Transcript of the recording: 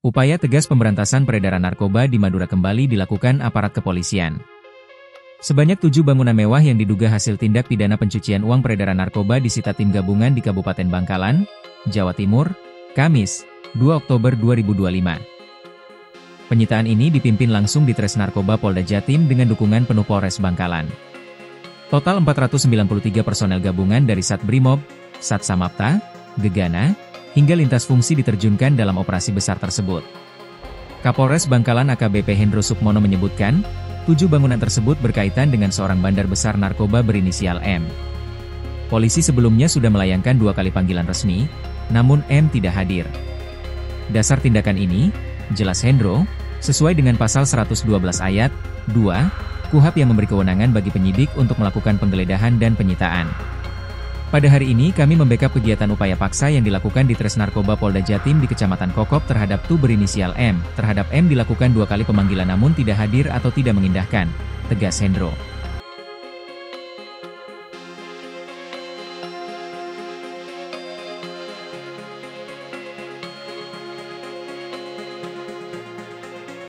Upaya tegas pemberantasan peredaran narkoba di Madura kembali dilakukan aparat kepolisian. Sebanyak 7 bangunan mewah yang diduga hasil tindak pidana pencucian uang peredaran narkoba disita tim gabungan di Kabupaten Bangkalan, Jawa Timur, Kamis, 2 Oktober 2025. Penyitaan ini dipimpin langsung di Tres Narkoba Polda Jatim dengan dukungan penuh Polres Bangkalan. Total 493 personel gabungan dari Satbrimob, Satsamapta, Gegana, hingga lintas fungsi diterjunkan dalam operasi besar tersebut. Kapolres Bangkalan AKBP Hendro Sukmono menyebutkan, 7 bangunan tersebut berkaitan dengan seorang bandar besar narkoba berinisial M. Polisi sebelumnya sudah melayangkan 2 kali panggilan resmi, namun M tidak hadir. Dasar tindakan ini, jelas Hendro, sesuai dengan pasal 112 ayat 2, KUHP yang memberi kewenangan bagi penyidik untuk melakukan penggeledahan dan penyitaan. Pada hari ini kami membackup kegiatan upaya paksa yang dilakukan di Tres Narkoba Polda Jatim di Kecamatan Kokop terhadap Tu berinisial M. Terhadap M dilakukan 2 kali pemanggilan namun tidak hadir atau tidak mengindahkan, tegas Hendro.